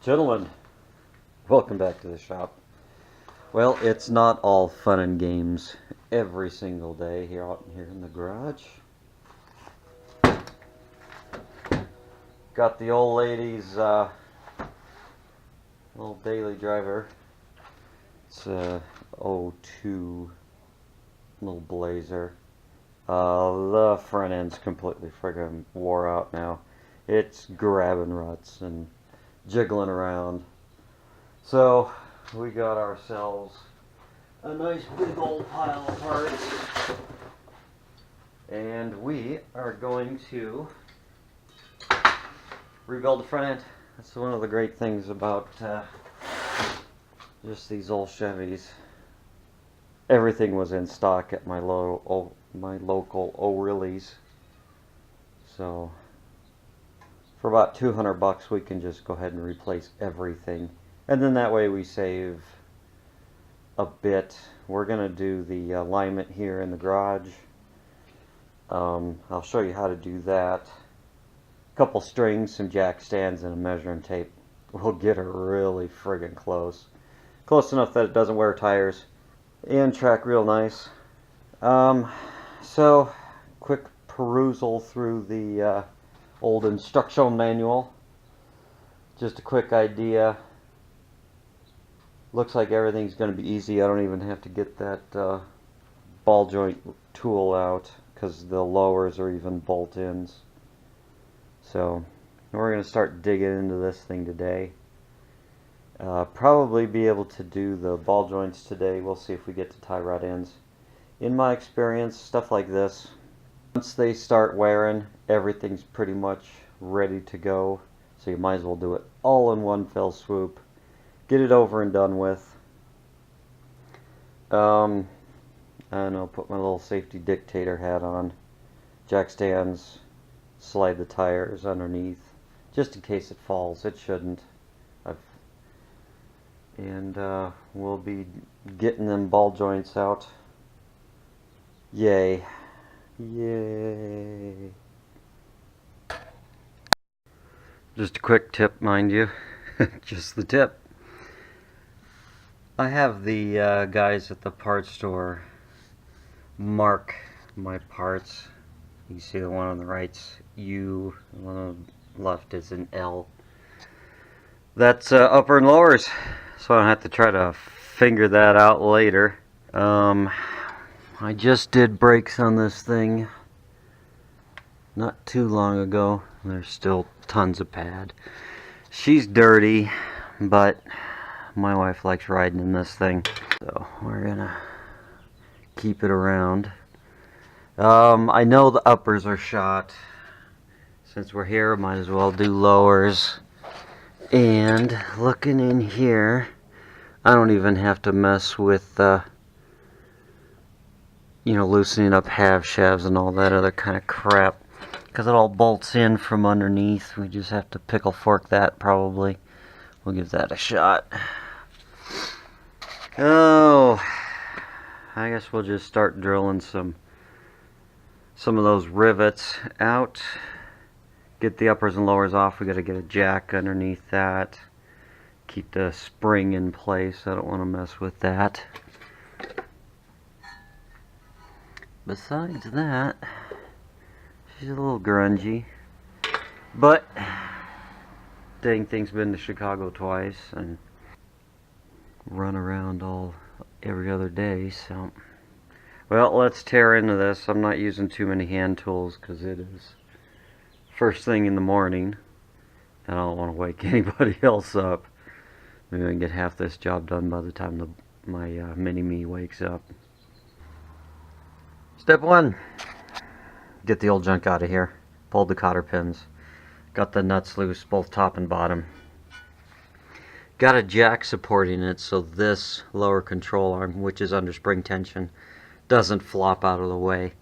Gentlemen, welcome back to the shop. Well, it's not all fun and games every single day here in the garage. Got the old lady's little daily driver. It's a '02 little Blazer. The front end's completely friggin' wore out now. It's grabbing ruts and jiggling around. So we got ourselves a nice big old pile of parts, and we are going to rebuild the front end. That's one of the great things about just these old Chevys. Everything was in stock at my local O'Reilly's, so for about $200 we can just go ahead and replace everything, and then that way we save a bit. We're gonna do the alignment here in the garage. I'll show you how to do that. A couple strings, some jack stands, and a measuring tape will get her really friggin' close enough that it doesn't wear tires and track real nice. So quick perusal through the old instructional manual. Just a quick idea. Looks like everything's going to be easy. I don't even have to get that ball joint tool out because the lowers are even bolt-ins. So we're going to start digging into this thing today. Probably be able to do the ball joints today. We'll see if we get to tie rod ends. In my experience, stuff like this, once they start wearing, everything's pretty much ready to go. So you might as well do it all in one fell swoop. Get it over and done with. I don't know, put my little safety dictator hat on. Jack stands, slide the tires underneath, just in case it falls. It shouldn't. And we'll be getting them ball joints out. Yay. Yay. Just a quick tip, mind you. Just the tip. I have the guys at the parts store mark my parts. You see the one on the right's U, the one on the left is an L. That's upper and lowers, so I don't have to try to figure that out later. I just did brakes on this thing not too long ago. There's still tons of pad. She's dirty, but my wife likes riding in this thing, so we're gonna keep it around. I know the uppers are shot. Since we're here, might as well do lowers. And looking in here, I don't even have to mess with loosening up half shafts and all that other kind of crap, because it all bolts in from underneath. We just have to pickle fork that probably. We'll give that a shot. Oh, I guess we'll just start drilling some of those rivets out. Get the uppers and lowers off. We got to get a jack underneath that. Keep the spring in place. I don't want to mess with that. Besides that, she's a little grungy, but dang thing's been to Chicago twice and run around every other day, so well, let's tear into this. I'm not using too many hand tools because it is first thing in the morning and I don't want to wake anybody else up. Maybe I can get half this job done by the time my mini-me wakes up. Step 1, get the old junk out of here. Pulled the cotter pins. Got the nuts loose, both top and bottom. Got a jack supporting it so this lower control arm, which is under spring tension, doesn't flop out of the way.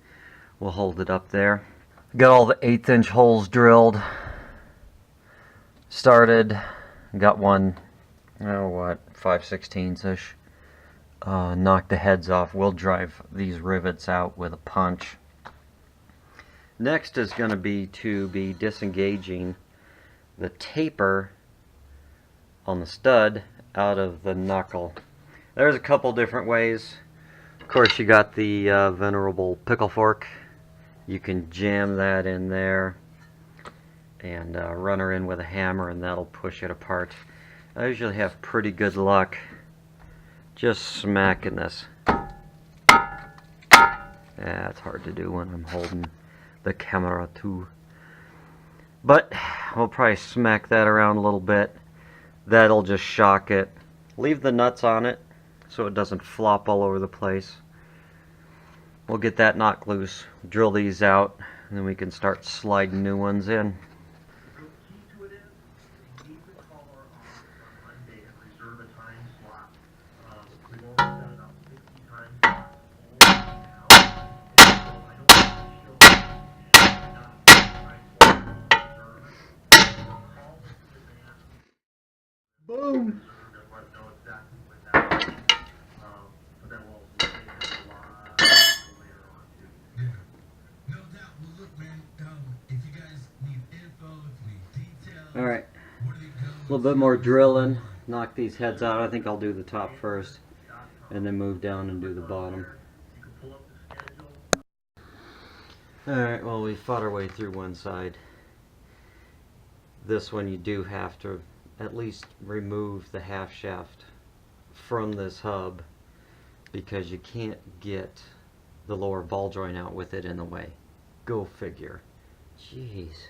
We'll hold it up there. Got all the 1/8 inch holes drilled. Started. Got one, 5/16-ish. Knock the heads off. We'll drive these rivets out with a punch. Next is going to be disengaging the taper on the stud out of the knuckle. There's a couple different ways. Of course, you got the venerable pickle fork. You can jam that in there and run her in with a hammer, and that'll push it apart. I usually have pretty good luck just smacking this. Yeah, it's hard to do when I'm holding the camera too. But we'll probably smack that around a little bit. That'll just shock it. Leave the nuts on it so it doesn't flop all over the place. We'll get that knocked loose, drill these out, and then we can start sliding new ones in. Boom! Alright, a little bit more drilling, knock these heads out. I think I'll do the top first and then move down and do the bottom. Alright, well, we fought our way through one side. This one you do have to at least remove the half shaft from this hub because you can't get the lower ball joint out with it in the way. Go figure. Jeez.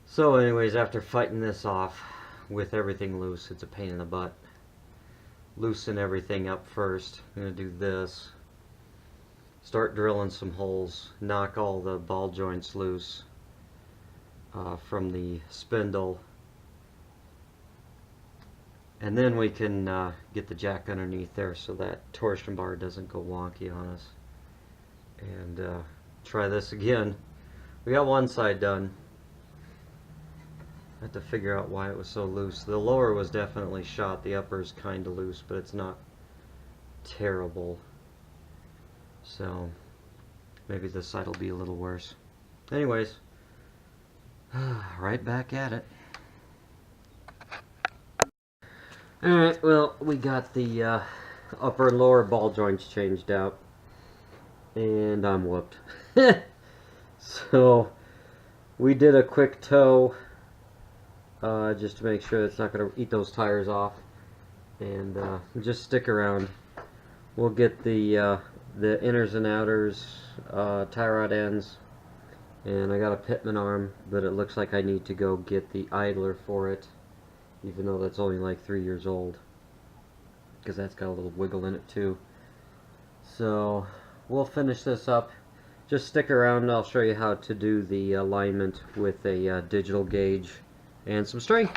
So anyways, after fighting this off with everything loose, it's a pain in the butt. Loosen everything up first. I'm going to do this. Start drilling some holes. Knock all the ball joints loose from the spindle. And then we can get the jack underneath there so that torsion bar doesn't go wonky on us. And try this again. We got one side done. I have to figure out why it was so loose. The lower was definitely shot. The upper is kind of loose, but it's not terrible. So maybe this side will be a little worse. Anyways, right back at it. Alright, well, we got the upper and lower ball joints changed out. And I'm whooped. So, we did a quick toe just to make sure it's not going to eat those tires off. And just stick around. We'll get the inners and outers, tie rod ends. And I got a pitman arm, but it looks like I need to go get the idler for it. Even though that's only like 3 years old, because that's got a little wiggle in it too. So we'll finish this up. Just stick around, I'll show you how to do the alignment with a digital gauge and some string.